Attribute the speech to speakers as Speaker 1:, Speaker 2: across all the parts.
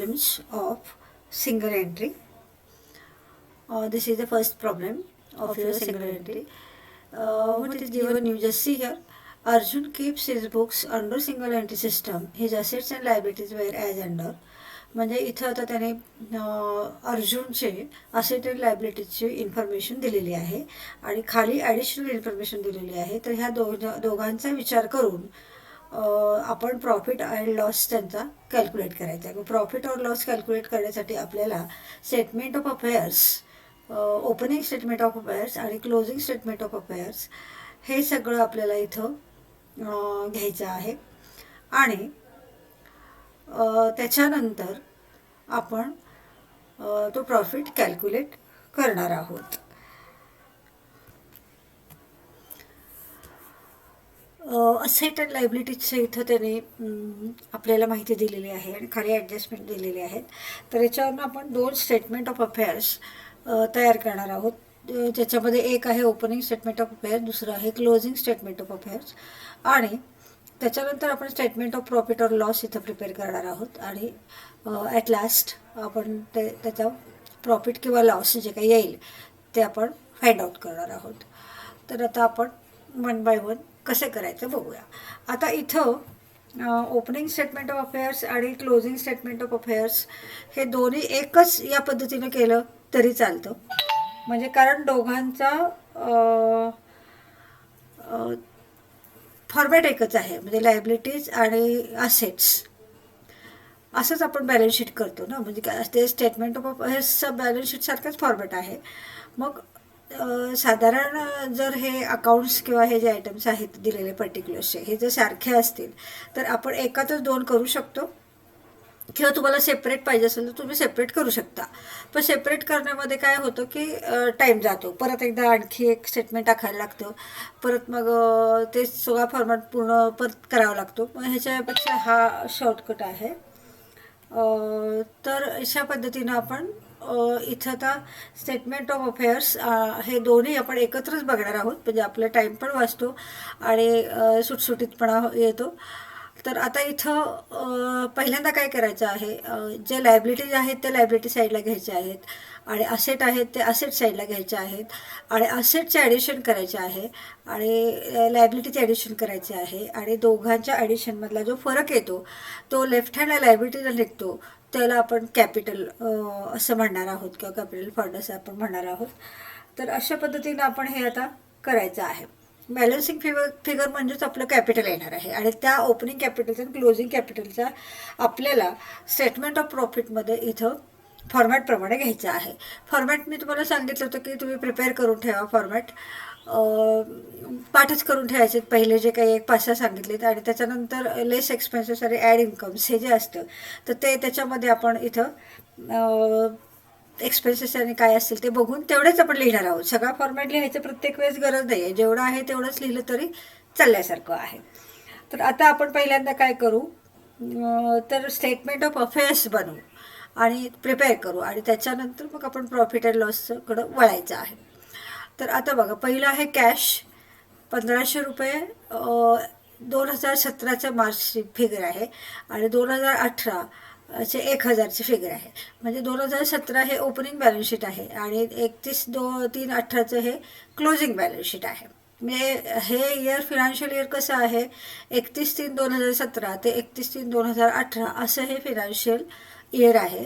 Speaker 1: problems of single entry. This is the first problem of your single entry. What is given? You just see here. Arjun keeps his books under single entry system. His assets and liabilities were as under. म्हणजे इथं आता त्याने अर्जुनचे asset and लायबिलिटीजची information दिलेली आहे आणि खाली additional information दिलेली आहे. तर ह्या दोघांचा विचार करून आपण प्रॉफिट अँड लॉस त्यांचा कॅल्क्युलेट करायचा आहे. प्रॉफिट और लॉस कॅल्क्युलेट करण्यासाठी आपल्याला statement of affairs, opening statement of affairs आणि क्लोजिंग स्टेटमेंट ऑफ अफेअर्स हे सगळं आपल्याला इथं घ्यायचं आहे. आणि त्याच्यानंतर आपण तो प्रॉफिट कॅल्क्युलेट करणार आहोत. असेट अँड लायबिलिटीजचं इथं त्याने आपल्याला माहिती दिलेली आहे आणि खाली ॲडजस्टमेंट दिलेली आहेत. तर याच्यावरून आपण 2 स्टेटमेंट ऑफ अफेअर्स तयार करणार आहोत. ज्याच्यामध्ये एक आहे ओपनिंग स्टेटमेंट ऑफ अफेअर्स, दुसरं आहे क्लोजिंग स्टेटमेंट ऑफ अफेअर्स. आणि त्याच्यानंतर आपण स्टेटमेंट ऑफ प्रॉफिट और लॉस इथं प्रिपेअर करणार आहोत. आणि ॲट लास्ट आपण त्याचा प्रॉफिट किंवा लॉस जे काही येईल ते आपण फाइंड आउट करणार आहोत. तर आता आपण 1 बाय 1 कसे करायचं बघूया. आता इथं ओपनिंग स्टेटमेंट ऑफ अफेअर्स आणि क्लोजिंग स्टेटमेंट ऑफ अफेअर्स हे दोन्ही एकच या पद्धतीनं केलं तरी चालतं. म्हणजे कारण दोघांचा फॉर्मॅट एकच आहे. म्हणजे लायबिलिटीज आणि असेट्स असंच आपण बॅलन्स शीट करतो ना. म्हणजे काय ते स्टेटमेंट ऑफ अफेअर्सचा बॅलन्स शीटसारखाच फॉर्मॅट आहे. मग साधारण जर हे अकाउंट्स किंवा हे जे आयटम्स आहेत दिलेले पर्टिक्युलर्सचे हे जर सारखे असतील तर आपण एकातच 2 करू शकतो. किंवा तुम्हाला सेपरेट पाहिजे असेल तर तुम्ही सेपरेट करू शकता. पण सेपरेट करण्यामध्ये काय होतं की टाईम जातो. परत एकदा आणखी एक स्टेटमेंट टाकायला लागतं. परत मग ते सगळा फॉर्मॅट पूर्ण परत करावा लागतो. मग ह्याच्यापेक्षा हा शॉर्टकट आहे. तर अशा पद्धतीनं आपण इथं आता स्टेटमेंट ऑफ अफेअर्स हे दोन्ही आपण एकत्रच बघणार आहोत. म्हणजे आपला टाईम पण वाचतो आणि सुटसुटीतपणा येतो. तर आता इथं पहिल्यांदा काय करायचं आहे, जे लायबिलिटीज आहेत ते लायबिलिटी साईडला घ्यायचे आहेत आणि असेट आहेत ते असेट साईडला घ्यायचे आहेत आणि असेटचे ॲडिशन करायचे आहे आणि लायबिलिटीचे ॲडिशन करायचे आहे. आणि दोघांच्या ॲडिशनमधला जो फरक येतो तो लेफ्ट हँडला लायबिलिटीला निघतो त्याला आपण कॅपिटल असं म्हणणार आहोत किंवा कॅपिटल फंड असं आपण म्हणणार आहोत. तर अशा पद्धतीनं आपण हे आता करायचं आहे. बॅलन्सिंग फिगर म्हणजेच आपलं कॅपिटल येणार आहे आणि त्या ओपनिंग कॅपिटलचा आणि क्लोजिंग कॅपिटलचा आपल्याला स्टेटमेंट ऑफ प्रॉफिटमध्ये इथं फॉर्मॅटप्रमाणे घ्यायचं आहे. फॉर्मॅट मी तुम्हाला सांगितलं होतं की तुम्ही प्रिपेअर करून ठेवा. फॉर्मॅट पाठच करून ठेवायचे पहिले जे काही 1-5-6 सांगितलेत आणि त्याच्यानंतर लेस एक्सपेन्सेस आणि ॲड इन्कम्स हे जे असतं तर ते त्याच्यामध्ये आपण इथं एक्सपेन्सेस आणि काय असतील ते बघून तेवढेच आपण लिहिणार आहोत. सगळा फॉर्मॅट लिहायचं प्रत्येक वेळेस गरज नाही आहे. जेवढं आहे तेवढंच लिहिलं तरी चालल्यासारखं आहे. तर आता आपण पहिल्यांदा काय करू तर स्टेटमेंट ऑफ अफेअर्स बनवू आणि प्रिपेअर करू आणि त्याच्यानंतर मग आपण प्रॉफिट अँड लॉसकडं वळायचं आहे. तर आता बघा पहिलं आहे कॅश 1500 रुपये 2017च्या मार्चची फिगर आहे आणि 2018 चे 1000ची फिगर आहे. म्हणजे 2017 हे ओपनिंग बॅलन्स शीट आहे आणि 31/2/3/18 हे क्लोजिंग बॅलन्स शीट आहे. म्हणजे हे इयर फिनान्शियल इयर कसं आहे 31/3/2017 ते 31/3/2018 असं हे फिनान्शियल इयर आहे.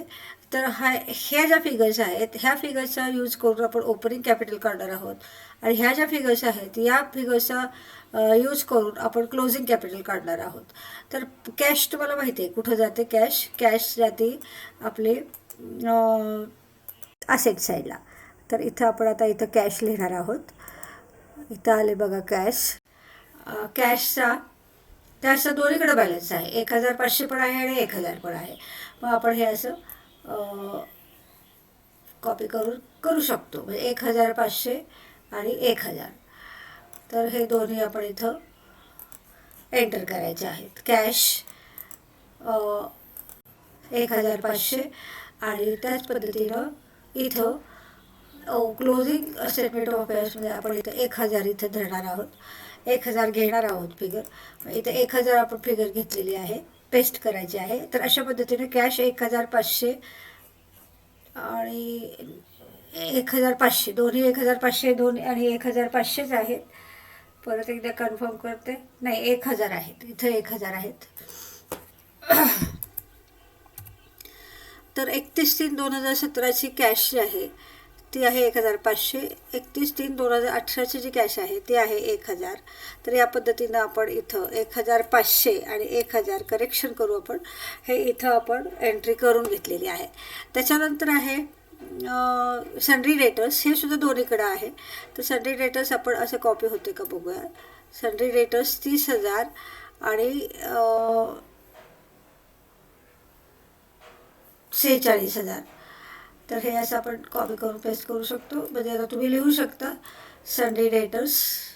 Speaker 1: तर ह्या ज्या फिगर्स आहेत ह्या फिगर्सचा यूज करून आपण ओपनिंग कॅपिटल काढणार आहोत आणि ह्या ज्या फिगर्स आहेत या फिगर्सचा यूज करून आपण क्लोजिंग कॅपिटल काढणार आहोत. तर कॅश तुम्हाला माहिती आहे कुठं जाते. कॅश जाते आपले असेट साईडला. तर इथं आपण आता इथं कॅश लिहिणार आहोत. इथं आले बघा कॅशचा दोन्हीकडे बॅलन्स आहे. 1500 पण आहे आणि 1000 पण आहे. मग आपण हे असं कॉपी करू शकतो. म्हणजे 1500 आणि 1000. तर हे दोन्ही आपण इथं एंटर करायचे आहेत. कॅश 1500 आणि त्याच पद्धतीनं इथं क्लोजिंग स्टेटमेंट ऑफ अफेअर्समध्ये आपण इथं 1000 इथं धरणार आहोत. 1000 घेणार आहोत फिगर. इथं 1000 आपण फिगर घेतलेली आहे. पेस्ट करायची आहे. तर अशा पद्धतीने कॅश 1500 आणि 1500 दोन्ही 1500 दोन्ही आणि 1500च आहेत. परत एकदा कन्फर्म करते. नाही, 1000 आहेत, इथं 1000 आहेत. तर 31/3/2017ची कॅश जी आहे ती आहे 1500. 31/3/2018ची जी कॅश आहे ती आहे 1000. तर या पद्धतीनं आपण इथं 1500 आणि 1000 करेक्शन करू आपण. हे इथं आपण एंट्री करून घेतलेली आहे. त्याच्यानंतर आहे सन्ड्री डेटर्स. हे सुद्धा दोन्हीकडं आहे. तर सन्ड्री डेटर्स आपण असं कॉपी होते का बघूया. सन्ड्री डेटर्स 30,000 आणि 46,000. तर हे असं आपण कॉपी करून पेस्ट करू शकतो. म्हणजे आता तुम्ही लिहू शकता सन्ड्री डेटर्स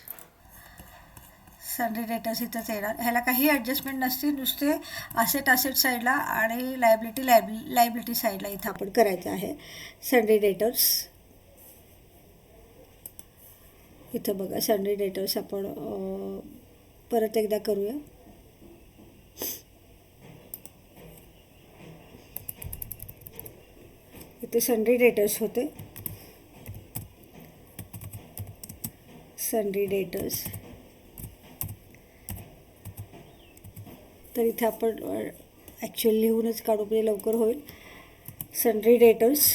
Speaker 1: इथंच येणार. ह्याला काही ॲडजस्टमेंट नसते, नुसते असेट साईडला आणि लायबिलिटी साईडला इथं आपण करायचं आहे. सन्ड्री डेटर्स इथं बघा, सन्ड्री डेटर्स आपण परत एकदा करूया. इथे सन्ड्री डेटर्स होते. सन्ड्री डेटर्स तर इथे आपण ॲक्च्युअली लिहूनच काढू म्हणजे लवकर होईल. सन्ड्री डेटर्स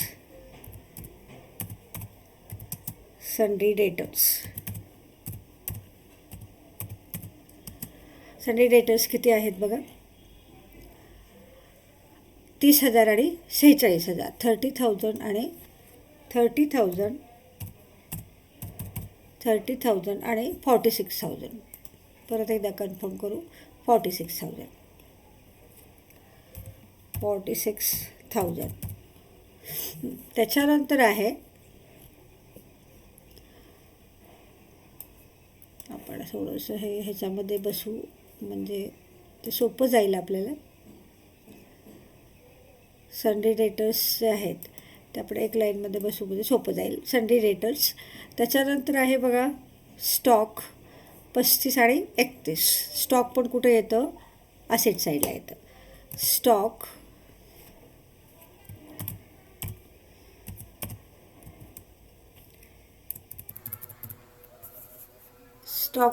Speaker 1: किती आहेत बघा. 30,000 आणि 46,000. 30,000 आणि 30,000 आणि 46,000. परत एकदा कन्फर्म करू. 46,000. त्याच्यानंतर आहे आपण थोडंसं ह्याच्यामध्ये बसू म्हणजे ते सोपं जाईल आपल्याला. सन्ड्री डेटर्स जे आहेत ते आपण एक लाईनमध्ये बसू म्हणजे सोपं जाईल. Sundry debtors. त्याच्यानंतर आहे बघा स्टॉक 35 आणि 31. स्टॉक पण कुठे येतं, असेट साईडला येतं. स्टॉक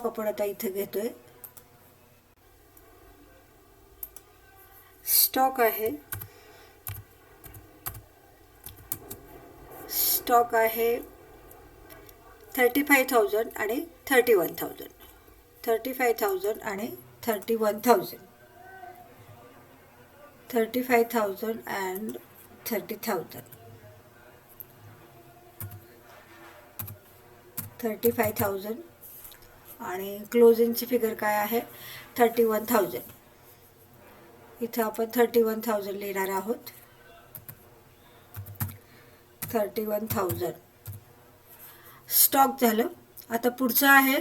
Speaker 1: आपण आता इथं घेतोय. स्टॉक आहे 35,000 आणि 31,000. 35,000 आणि 31,000. 35,000 and 30,000. 35,000 आणि क्लोजिंगची फिगर काय आहे 31,000. इथं आपण 31,000 लिहिणार आहोत. 31,000 स्टॉक झालं. आता पुढचं आहे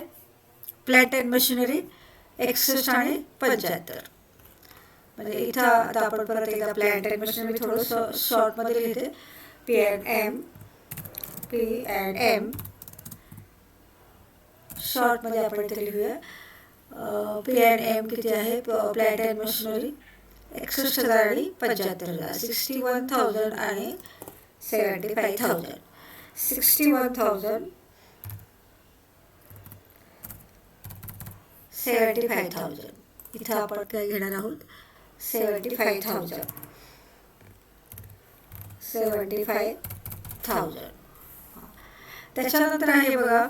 Speaker 1: प्लांट अँड मशिनरी 61 आणि 75. म्हणजे इथं आता आपण परत एकदा प्लांट अँड मशिनरी थोडंसं शॉर्टमध्ये लिहिते. P&M शॉर्टमध्ये आपण इथे लिहूया. P&M किती आहे प्लांट अँड मशिनरी 61,000 आणि 75,000. 61,000 आणि 75,000. 61,000 75,000. इथं आपण काय घेणार आहोत 75,000. त्याच्यानंतर आहे बघा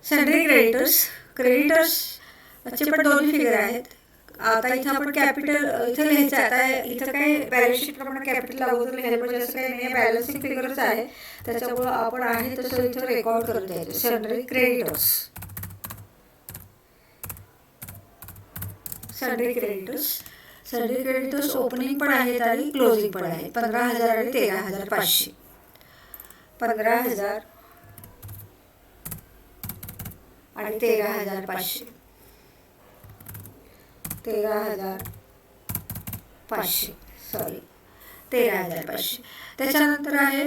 Speaker 1: सन्ड्री क्रेडिटर्सचे पण दोन्ही फिगर आहेत. आता इथं आपण कॅपिटल इथं लिहायचं. आता इथं काय बॅलन्स शीट प्रमाणे कॅपिटल अगोदर लिहायला म्हणजे असं काही नाही, बॅलन्सिंग फिगरच आहे. त्याच्यामुळं आपण आहे तसं इथं रेकॉर्ड करत द्यायचं. सन्ड्री क्रेडिटर्स ओपनिंग पण आहेत आणि क्लोजिंग पण आहे. 15,000 आणि 13,500. 15,000 आणि 13,500. 13,500. त्याच्यानंतर आहे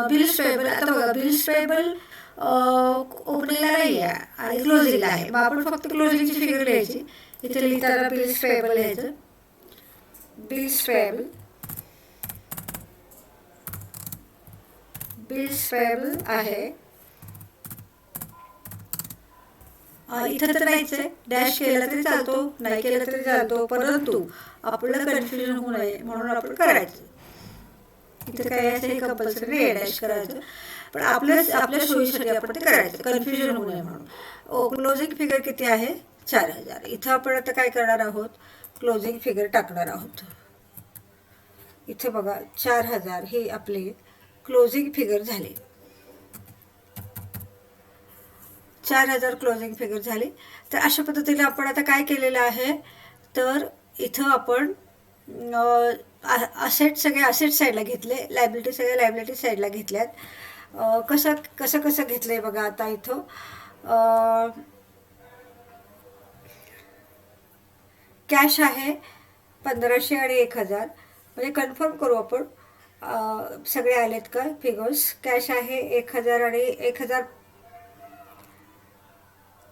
Speaker 1: बिल्स पेबल. आता बघा बिल्स पेबल ओपनिंगला नाही आहे आणि क्लोजिंगला आहे. मग आपण फक्त क्लोजिंगची फिगर लिहायची. इथे लिहिताना बिल्स पेएबल लिहायचं. बिल्स पेएबल, बिल्स पेएबल आहे. इथं तर नाहीच आहे, डॅश केला तरी चालतो, नाही केला तरी चालतो, परंतु आपल्याला कन्फ्युजन होऊ नये म्हणून आपण करायचं. इथं काय असं हे कंपल्सरी नाही डॅश करायचं, पण आपल्या सोयीसाठी आपण ते करायचं, कन्फ्युजन होऊ नये म्हणून. क्लोजिंग फिगर किती आहे? 4000. इथं आपण आता काय करणार आहोत? क्लोजिंग फिगर टाकणार आहोत. इथे बघा 4000 ही आपली क्लोजिंग फिगर झाली. 4000 क्लोजिंग फिगर झाली. तर अशा पद्धतीने आपण आता काय केलेलं आहे, तर इथं आपण असेट सगळे असेट साईडला घेतले, लायबिलिटी सगळ्या लायबिलिटी साईडला घेतल्यात. कसं घेतलंय बघा. आता इथं कॅश आहे 1500 आणि 1000, म्हणजे कन्फर्म करू आपण सगळे आलेत का फिगर्स. कॅश आहे 1000 आणि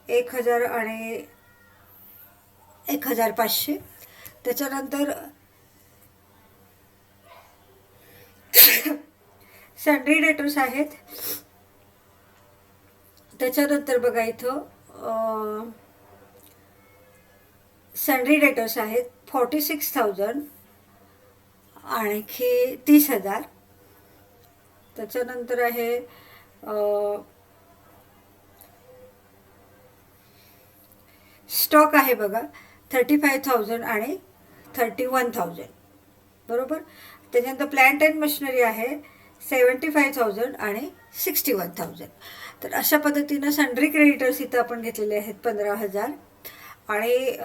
Speaker 1: 1000 आणि 1500. त्याच्यानंतर सन्ड्री डेटर्स आहेत. त्याच्यानंतर बघा इथं सन्ड्री डेटर्स आहेत 46,000 आणखी 30,000. त्याच्यानंतर आहे स्टॉक आहे बघा 35,000 आणि 31,000, बरोबर. त्याच्यानंतर प्लांट अँड मशिनरी आहे 75,000 आणि 61,000. तर अशा पद्धतीनं सन्ड्री क्रेडिटर्स इथं आपण घेतलेले आहेत 15,000 आणि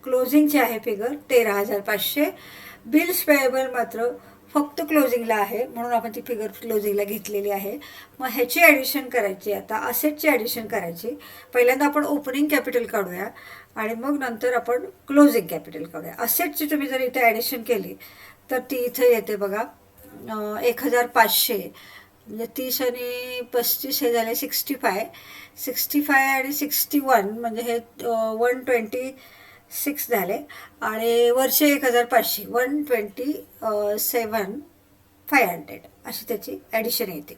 Speaker 1: क्लोजिंगचे आहे फिगर 13,500. बिल्स पेएबल मात्र फक्त क्लोजिंगला आहे म्हणून आपण ती फिगर क्लोजिंगला घेतलेली आहे. मग ह्याची ॲडिशन करायची, आता असेटची ॲडिशन करायची. पहिल्यांदा आपण ओपनिंग कॅपिटल काढूया आणि मग नंतर आपण क्लोजिंग कॅपिटल काढूया. असेटची तुम्ही जर इथे ॲडिशन केली तर ती इथं येते बघा 1,500, म्हणजे 30 आणि 35 हे झाले 65 आणि 61 म्हणजे हे 126 झाले आणि वरचे 1,500 127,500 अशी त्याची ॲडिशन येते.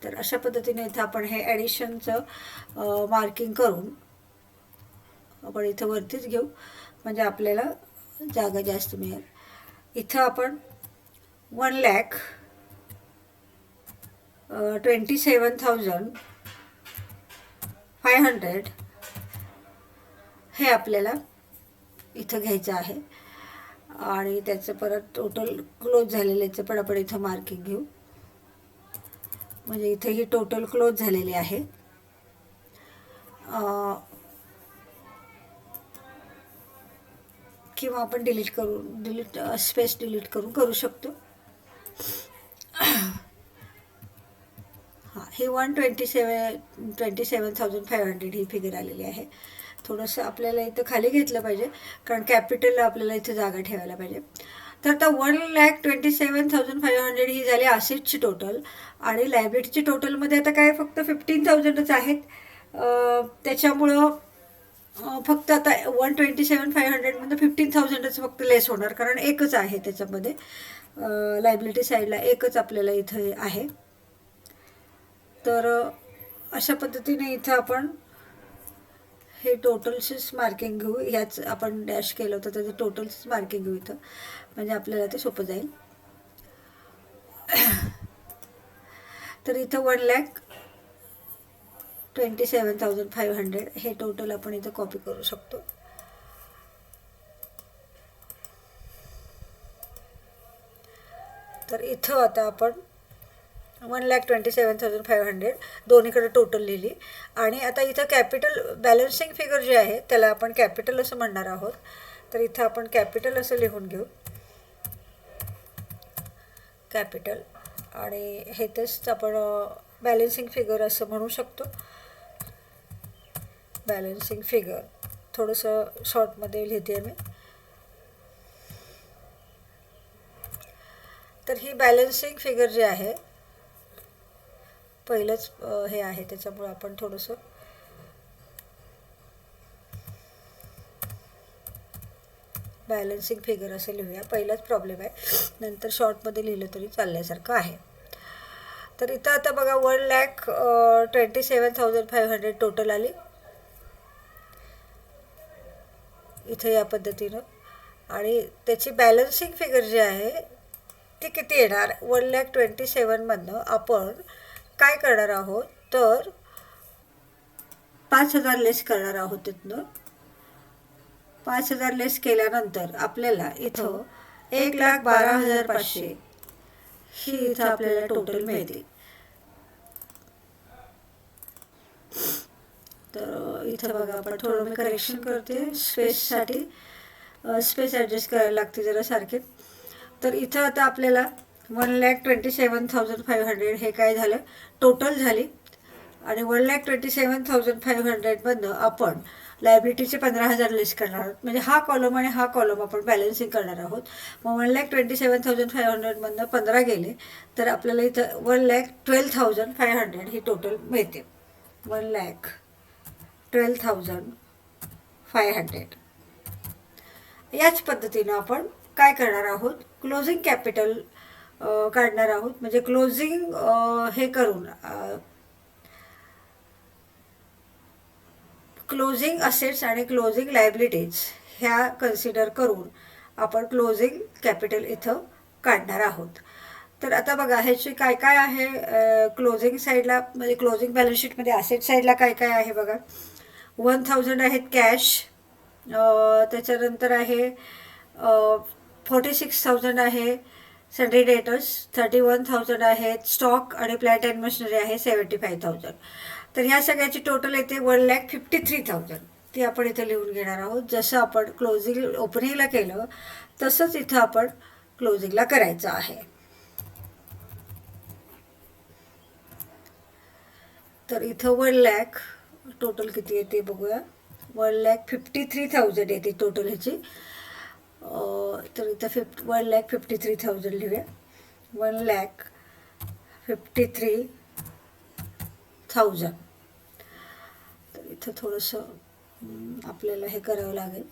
Speaker 1: तर अशा पद्धतीने इथं आपण हे ॲडिशनचं मार्किंग करून आपण इथं वरतीच घेऊ म्हणजे आपल्याला जागा जास्त मिळेल. इथं आपण 1,27,500 हे आपल्याला इथं घ्यायचं आहे आणि त्याचं परत टोटल क्लोज झालेल्याचं पण आपण इथं मार्किंग घेऊ म्हणजे इथे ही टोटल क्लोज झालेली आहे. किंवा आपण स्पेस डिलीट करून करू शकतो. हां, ही 127,500 ही फिगर आलेली आहे. थोडंसं आपल्याला इथं खाली घेतलं पाहिजे कारण कॅपिटलला आपल्याला इथं जागा ठेवायला पाहिजे. तर आता 1,27,500 ही झाली असेटची टोटल आणि लायबिलिटीची टोटलमध्ये आता काय फक्त 15,000च आहेत. त्याच्यामुळं फक्त आता 127,500 15,000च फक्त लेस होणार कारण एकच आहे त्याच्यामध्ये. लायबिलिटी साईडला एकच आपल्याला इथं आहे. तर अशा पद्धतीने इथं आपण हे टोटल्सच मार्किंग घेऊ. ह्याच आपण डॅश केलं होतं त्याचं टोटल्सच मार्किंग घेऊ इथं म्हणजे आपल्याला ते सोपं जाईल. तर इथं 1,27,500 हे टोटल आपण इथं कॉपी करू शकतो. तर इथं आता आपण 1,27,500 दोन्हीकडे टोटल लिहिली आणि आता इथं कॅपिटल बॅलन्सिंग फिगर जे आहे त्याला आपण कॅपिटल असं म्हणणार आहोत. तर इथं आपण कॅपिटल असं लिहून घेऊ कॅपिटल आणि हे तेच आपण बॅलन्सिंग फिगर असं म्हणू शकतो. बॅलन्सिंग फिगर थोडंसं शॉर्टमध्ये लिहिते मी. तर ही बॅलन्सिंग फिगर जी आहे पहिलंच हे आहे त्याच्यामुळे आपण थोडंसं बॅलन्सिंग फिगर असं लिहूया. पहिलाच प्रॉब्लेम आहे, नंतर शॉर्टमध्ये लिहिलं तरी चालण्यासारखं आहे. तर इथं आता बघा 1,27,500 टोटल आली इथं या पद्धतीनं. आणि त्याची बॅलन्सिंग फिगर जी आहे ती किती येणार? 1,27,000मधनं आपण काय करणार आहोत तर 5,000 लेस करणार आहोत. तिथनं 5,000 लेस केल्यानंतर आपल्याला इथं 1,12,500 ही इथं आपल्याला टोटल मिळते. तर इथं बघा आपण थोडं मी करेक्शन करते स्पेससाठी, स्पेस ॲडजस्ट करायला लागते जरा सारखे. तर इथं आता आपल्याला 1,27,500 हे काय झालं टोटल झाली. आणि 1,27,500मधनं आपण लायबिलिटीचे 15,000 लेस करणार आहोत. म्हणजे हा कॉलम आणि हा कॉलम आपण बॅलन्सिंग करणार आहोत. मग 1,27,500मधनं 15 गेले तर आपल्याला इथं 1,12,500 ही टोटल मिळते. 1,12,500. याच पद्धतीनं आपण काय करणार आहोत क्लोजिंग कॅपिटल काढणार आहोत. म्हणजे क्लोजिंग हे करून क्लोजिंग असेट्स आणि क्लोजिंग लायबिलिटीज ह्या कन्सिडर करून आपण क्लोजिंग कॅपिटल इथं काढणार आहोत. तर आता बघा ह्याची काय काय आहे क्लोजिंग साईडला, म्हणजे क्लोजिंग बॅलन्स शीटमध्ये असेट साईडला काय काय आहे बघा. 1,000 आहेत कॅश, त्याच्यानंतर आहे 46,000 आहे सन्ड्री डेटर्स, 31,000 आहेत स्टॉक आणि प्लॅन्ट अँड मशिनरी आहे 75,000. तर ह्या सगळ्याची टोटल येते 1,53,000. ती आपण इथे लिहून घेणार आहोत. जसं आपण क्लोजिंग ओपनिंगला केलं तसंच इथं आपण क्लोजिंगला करायचं आहे. तर इथं 1,00,000 टोटल किती येते बघूया. 1,53,000 येते टोटल ह्याची. तर इथं 1,53,000 लिहूया. 1,53,000. तर इथं थोडंसं आपल्याला हे करावं लागेल,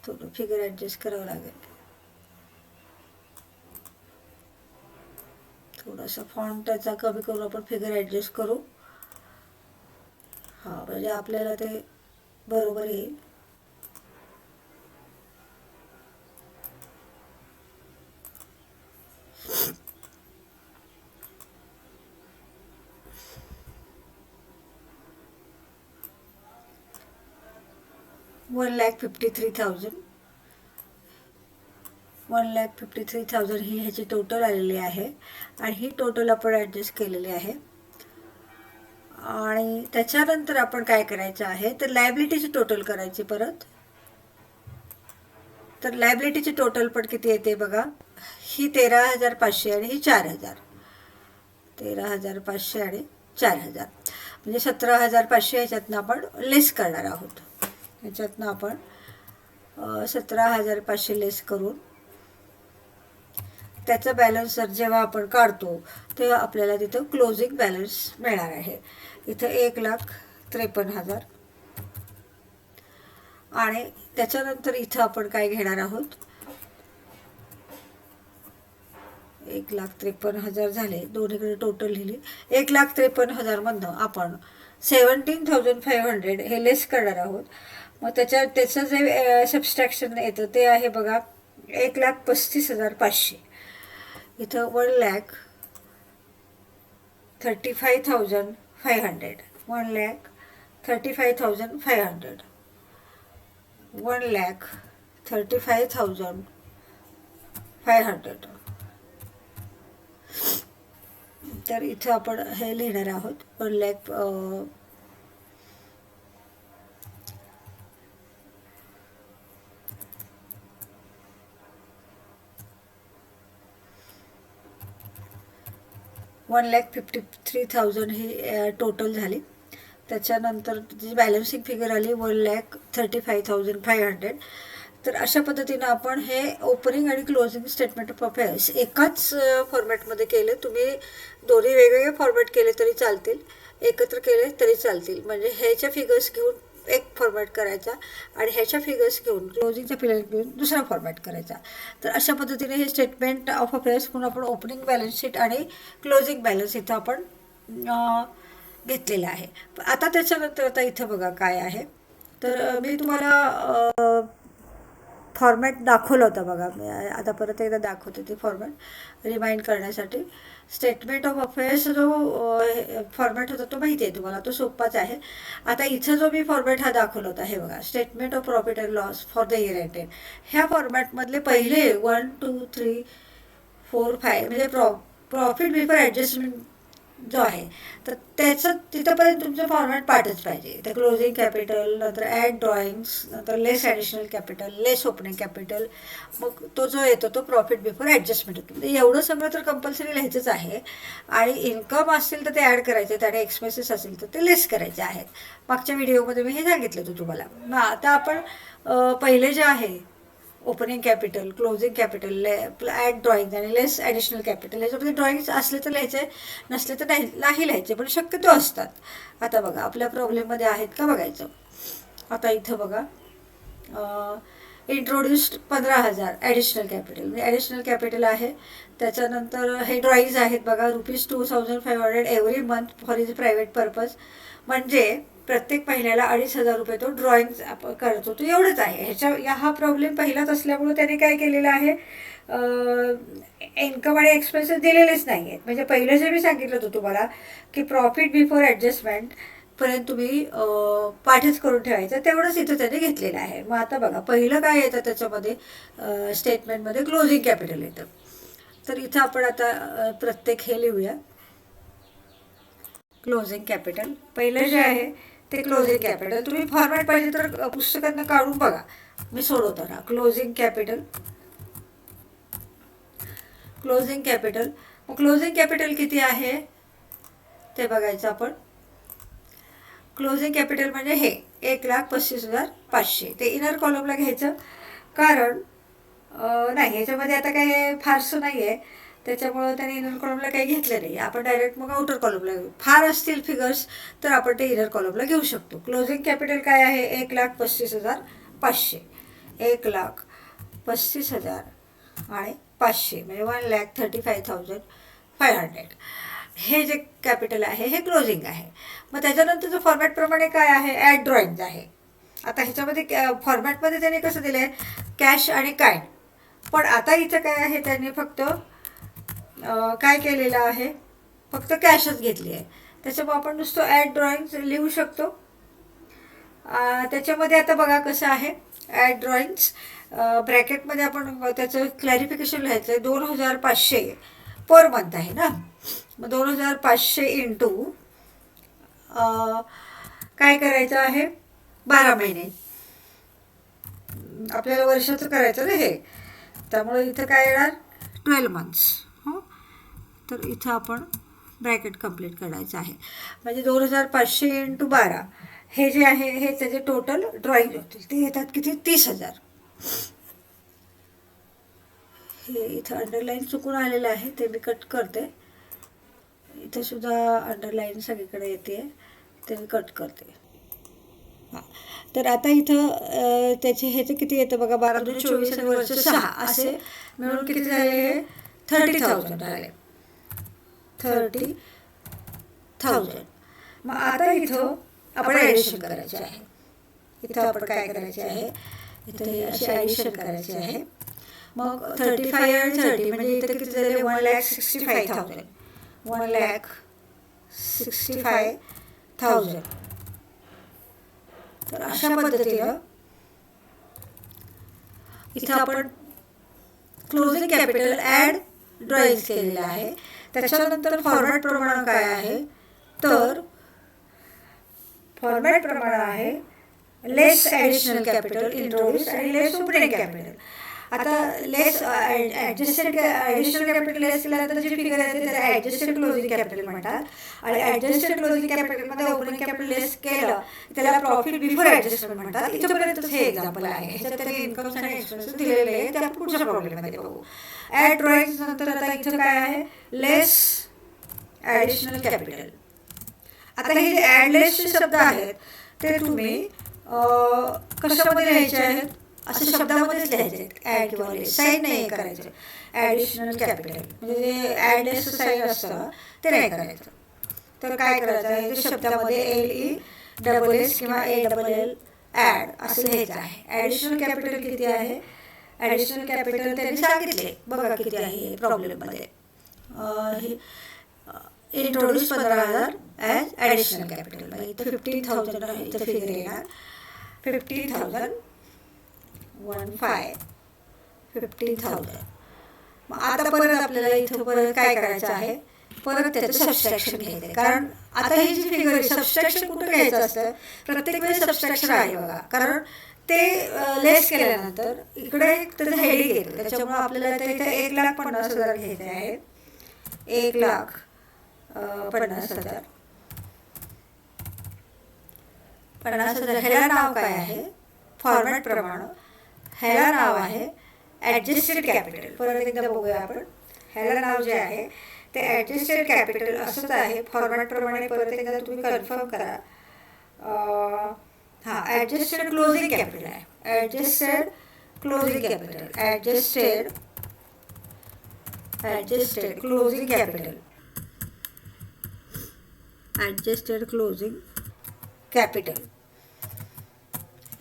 Speaker 1: थोडं फिगर ॲडजस्ट करावं लागेल. थोडासा फॉन्ट त्याचा कमी करून आपण फिगर ॲडजस्ट करू. हां, म्हणजे आपल्याला ते बरोबर येईल. $1,53,000 ही ह्याची टोटल आलेली आहे. आणि ही टोटल आपण ॲडजस्ट केलेली आहे. आणि त्याच्यानंतर आपण काय करायचं आहे तर लायबिलिटीची टोटल करायची परत. तर लायबिलिटीची टोटल पण किती येते बघा. ही 13,500 आणि ही 4,000. 13,500 आणि 4,000 म्हणजे 17,500 ह्याच्यातनं आपण लेस करणार आहोत. ह्याच्यातनं आपण 17,500 लेस करून त्याचा बॅलन्स जर जेव्हा आपण काढतो तेव्हा आपल्याला तिथं क्लोजिंग बॅलन्स मिळणार आहे. इथं 1,53,000. आणि त्याच्यानंतर इथं आपण काय घेणार आहोत 1,53,000 झाले. दोन्हीकडे टोटल लिहिली. 1,53,000मधनं आपण 17,500 हे लेस करणार आहोत. मग त्याचं जे सबस्ट्रॅक्शन येतं ते आहे बघा 1,35,500. इथं 1,35,500. 1,35,500. 1,35,500. तर इथं आपण हे लिहिणार आहोत 1,53,000 ही टोटल झाली. त्याच्यानंतर जी बॅलन्सिंग फिगर आली 1,35,500. तर अशा पद्धतीनं आपण हे ओपनिंग आणि क्लोजिंग स्टेटमेंट ऑफ अफेअर्स एकाच फॉर्मॅटमध्ये केले. तुम्ही दोन्ही वेगवेगळे फॉर्मॅट केले तरी चालतील, एकत्र केले तरी चालतील. म्हणजे ह्याच्या फिगर्स घेऊन एक फॉर्मॅट करायचा आणि ह्याच्या फिगर्स घेऊन क्लोजिंगच्या फिगर्स घेऊन दुसरा फॉर्मॅट करायचा. तर अशा पद्धतीने हे स्टेटमेंट ऑफ अफेअर्स म्हणून आपण ओपनिंग बॅलन्स शीट आणि क्लोजिंग बॅलन्स इथं आपण घेतलेलं आहे. आता त्याच्यानंतर आता इथं बघा काय आहे. तर मी तुम्हाला फॉर्मॅट दाखवलं होतं बघा. मी आता परत एकदा दाखवते ते फॉर्मॅट रिमाइंड करण्यासाठी. स्टेटमेंट ऑफ अफेअर्स जो फॉर्मॅट होता तो माहिती आहे तुम्हाला, तो सोपाच आहे. आता इथं जो मी फॉर्मॅट हा दाखवला होता हे बघा, statement of profit and loss for the year ended. ह्या फॉर्मॅटमधले पहिले 1, 2, 3, 4, 5 म्हणजे प्रॉफिट बिफोर ॲडजस्टमेंट जो आहे तर त्याचं तिथंपर्यंत तुमचं फॉर्मॅट पाठच पाहिजे. तर क्लोजिंग कॅपिटल, नंतर ॲड ड्रॉइंग्स, नंतर लेस ॲडिशनल कॅपिटल, लेस ओपनिंग कॅपिटल, मग तो जो येतो तो प्रॉफिट बिफोर ॲडजस्टमेंट होतो. म्हणजे एवढं सगळं तर कंपल्सरी लिहायचंच आहे. आणि इन्कम असतील तर ते ॲड करायचे आहेत आणि एक्सपेन्सेस असतील तर ते लेस करायचे आहेत. मागच्या व्हिडिओमध्ये मी हे सांगितलं होतं तुम्हाला. मग आता आपण पहिले जे आहे opening capital, closing capital, add drawing आणि लेस ॲडिशनल कॅपिटल, ह्याच्यामध्ये ड्रॉइंग्स असले तर लिहायचे, नसले तर नाही लिहायचे, पण शक्यतो असतात. आता बघा आपल्या प्रॉब्लेममध्ये आहेत का बघायचं. आता इथं बघा इंट्रोड्युस्ड 15,000 ॲडिशनल कॅपिटल, म्हणजे ॲडिशनल कॅपिटल आहे. त्याच्यानंतर हे ड्रॉइंग्स आहेत बघा, ₹2,500 every month for is private purpose. म्हणजे प्रत्येक महिन्याला 2,500 रुपये तो ड्रॉइंग आपण करतो. तो एवढंच आहे. हा प्रॉब्लेम पहिलाच असल्यामुळे त्याने काय केलेलं आहे, इन्कम आणि एक्सपेन्सेस दिलेलेच नाही आहेत. म्हणजे पहिलं जे मी सांगितलं होतं तुम्हाला की प्रॉफिट बिफोर ॲडजस्टमेंट पर्यंत तुम्ही पाठच करून ठेवायचं, तेवढंच इथं त्याने घेतलेलं आहे. मग आता बघा पहिलं काय येतं त्याच्यामध्ये, स्टेटमेंटमध्ये क्लोजिंग कॅपिटल येतं. तर इथं आपण आता प्रत्येक हे लिहूया. क्लोजिंग कॅपिटल पहिलं जे आहे ते क्लोजिंग कॅपिटल. तुम्ही फॉर्मॅट पाहिजे तर पुस्तकातनं काढून बघा, मी सोडवताना. Closing capital, closing capital. मग क्लोजिंग कॅपिटल किती आहे ते बघायचं आपण. क्लोजिंग कॅपिटल म्हणजे हे 1,35,500. ते इनर कॉलमला घ्यायचं, कारण नाही ह्याच्यामध्ये आता काही फारसं नाही आहे, त्याच्यामुळं त्याने इनर कॉलमला काही घेतलं नाही. आपण डायरेक्ट मग आउटर कॉलमला घेऊ. फार असतील फिगर्स तर आपण ते इनर कॉलमला घेऊ शकतो. क्लोजिंग कॅपिटल काय आहे, 1,35,500. 1,35,000 आणि 500 म्हणजे 1,35,500. हे जे कॅपिटल आहे हे क्लोजिंग आहे. मग त्याच्यानंतरचं फॉर्मॅटप्रमाणे काय आहे, ॲड ड्रॉइंग आहे. आता ह्याच्यामध्ये फॉर्मॅटमध्ये त्याने कसं दिलं आहे, कॅश आणि काइंड. पण आता इथं काय आहे, त्याने फक्त काय केलेलं आहे, फक्त कॅशच घेतली आहे. त्याच्यामुळे आपण नुसतं ॲड ड्रॉइंग्स लिहू शकतो. त्याच्यामध्ये आता बघा कसं आहे, ॲड ड्रॉइंग्स ब्रॅकेटमध्ये आपण त्याचं क्लॅरिफिकेशन लिहायचं आहे. 2,500 पर मंथ आहे ना, मग 2,500 इंटू काय करायचं आहे, 12 महिने. आपल्याला वर्षाचं करायचं ना हे, त्यामुळे इथं काय येणार, 12 मंथ्स. हो, तर इथं आपण ब्रॅकेट कंप्लीट करायचं आहे. म्हणजे 2,500 इंटू 12 हे जे आहे हे त्याचे टोटल ड्रॉइंग होतील. ते येतात किती, 30,000. हे इथं अंडरलाईन चुकून आलेलं आहे, ते मी कट करते. इथं सुद्धा अंडरलाईन सगळीकडे येते, ते मी कट करते. हां, तर आता इथं त्याचे ह्याचं किती येतं बघा, 12,24 आणि वरचं 6 असे मिळून किती झाले, हे 30,000 झाले. 30,000. मग आता इथं आपण ॲडिशन करायचे आहे. इथं आपण काय करायचे आहे, इथं हे असे ॲडिशन करायचे आहे. मग 35 आणि 30 म्हणजे इथं किती झाले, 1,65,000. 1,65,000. तर अशा पद्धतीनं इथं आपण क्लोजिंग कॅपिटल ॲड ड्रॉइंग्स केलेलं आहे. त्याच्यानंतर फॉर्मॅट प्रमाण काय आहे, तर फॉर्मॅट प्रमाण आहे लेस ॲडिशनल कॅपिटल इंट्रोड्यूस आणि लेस ओपनिंग कॅपिटल. आता लेस ॲडजस्टेड ॲडिशनल कॅपिटल लेस केल्यानंतर जी फिगर येते त्याला ॲडजस्टेड क्लोजिंग कॅपिटल म्हणतात. आणि ॲडजस्टेड क्लोजिंग कॅपिटलमध्ये ओपनिंग कॅपिटल लेस केलं त्याला प्रॉफिट बिफोर ॲडजस्टमेंट म्हणतात. इथपर्यंतच हे एक्झाम्पल आहे. ह्याच्यात त्यांनी इन्कम्स आणि एक्सपेन्सेस दिलेले आहे, ते आपण पुढच्या प्रॉब्लेममध्ये बघू. ॲड ड्रॉइंग्स नंतर आता इथं काय आहे, लेस ॲडिशनल कॅपिटल. आता हे जे ॲड लेसचे शब्द आहेत ते तुम्ही कशामध्ये लिहायचे आहेत, असं शब्दामध्येच लिहायचे आहेत. ॲड किंवा लेस, साईन नाही करायचं. ॲडिशनल कॅपिटल म्हणजे जे ॲड असं साईन असतं ते नाही करायचं. तर काय करायचं आहे, ते शब्दामध्ये LESS किंवा ALL ॲड असं लिहायचं आहे. ॲडिशनल कॅपिटल किती आहे, ॲडिशनल कॅपिटल त्यांनी सांगितले बघा किती आहे प्रॉब्लेममध्ये. Introduce 15,000 as additional capital. म्हणजे इथं 15,000 इथं फिगर येणार. 15,000 15,000. मग आता परत आपल्याला इथं परत काय करायचं आहे, परत त्याचं सबस्ट्रॅक्शन घ्यायचं आहे. कारण आता ही जी फिगर आहे, सबस्ट्रॅक्शन कुठं घ्यायचं असतं, प्रत्येक वेळेस सबस्ट्रॅक्शन आहे बघा. कारण ते लेस केल्यानंतर इकडे त्याचं हेडिंग येतं, त्याच्यामुळे आपल्याला आता इथे 1,50,000 घ्यायचे आहे. 1,50,000. 50,000 ह्याला नाव काय आहे, फॉर्मॅट प्रमाणे ह्याला नाव आहे ॲडजस्टेड कॅपिटल. परत एकदा बघूया आपण. ह्याला नाव जे आहे ते ॲडजस्टेड कॅपिटल असंच आहे फॉर्मॅट प्रमाणे. परत एकदा तुम्ही कन्फर्म करा. हां, ॲडजस्टेड क्लोजिंग कॅपिटल आहे. Adjusted closing capital, adjusted closing capital, adjusted closing capital.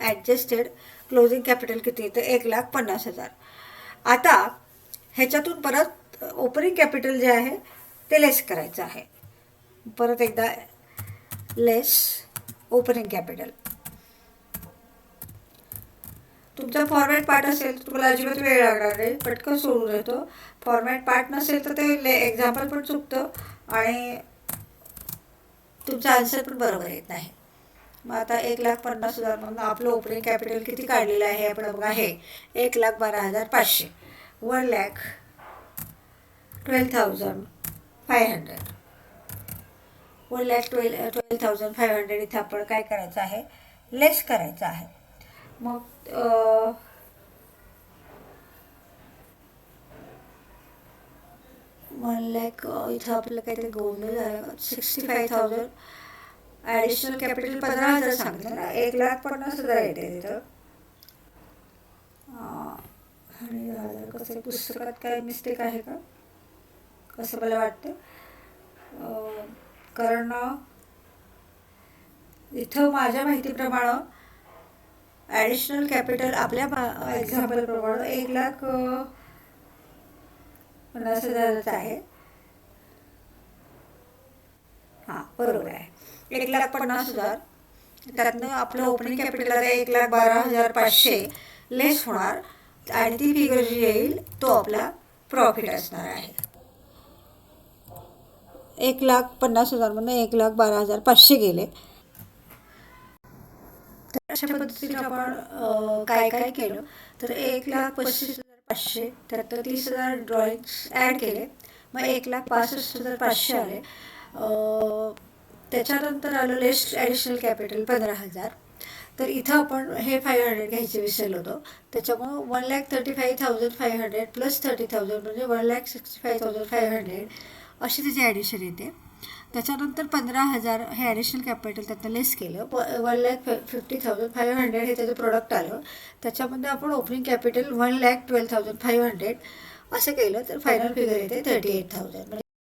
Speaker 1: Adjusted closing capital किती तर 1,50,000. आता ह्याच्यातून परत ओपनिंग कॅपिटल जे आहे ते लेस करायचं आहे. परत एकदा लेस ओपनिंग कॅपिटल. तुमचा फॉर्मॅट पार्ट असेल तर तुम्हाला अजिबात वेळ लागणार नाही, पटकन सोडून येतो. फॉर्मॅट पार्ट नसेल तर ते एक्झाम्पल पण चुकतं आणि तुमचा आन्सर पण बरोबर येत नाही. मग आता 1,50,000 म्हणून आपलं ओपनिंग कॅपिटल किती काढलेलं आहे आपण बघा. हे 1,12,500. 1,12,500. 1,12,500 इथं आपण काय करायचं आहे, लेस करायचं आहे. मग 1,00,000 इथं आपलं काहीतरी गोंधळ झालं. 65,000 ॲडिशनल कॅपिटल 15,000 सांगितलं ना, 1,50,000 येते तिथं. आणि कसं पुस्तकात काय मिस्टेक आहे का कसं मला वाटतं. कारण इथं माझ्या माहितीप्रमाणे ॲडिशनल कॅपिटल आपल्या एक्झाम्पलप्रमाणे 1,50,000 आहे. हां, बरोबर आहे. 1,50,000 त्यातनं आपलं ओपनिंग कॅपिटल आता 1,12,500 लेस होणार आणि ती फिगर जी येईल तो आपला प्रॉफिट असणार आहे. 1,50,000 मधून 1,12,500 गेले. तर अशा पद्धतीने आपण काय काय केलं तर 1,25,500 त्यात 30,000 ड्रॉइंग्स ॲड केले. मग 1,65,500 आले. त्याच्यानंतर आलं लेस ॲडिशनल कॅपिटल 15,000. तर इथं आपण हे 500 घ्यायचे विसरलो होतो. त्याच्यामुळं 1,35,500 प्लस 30,000 म्हणजे 1,65,500 अशी त्याची ॲडिशन येते. त्याच्यानंतर 15,000 हे ॲडिशनल कॅपिटल त्यातनं लेस केलं. 1,50,500 हे त्याचं प्रोडक्ट आलं. त्याच्यामध्ये आपण ओपनिंग कॅपिटल 1,12,500 असं केलं तर फायनल फिगर येते 38,000. म्हणजे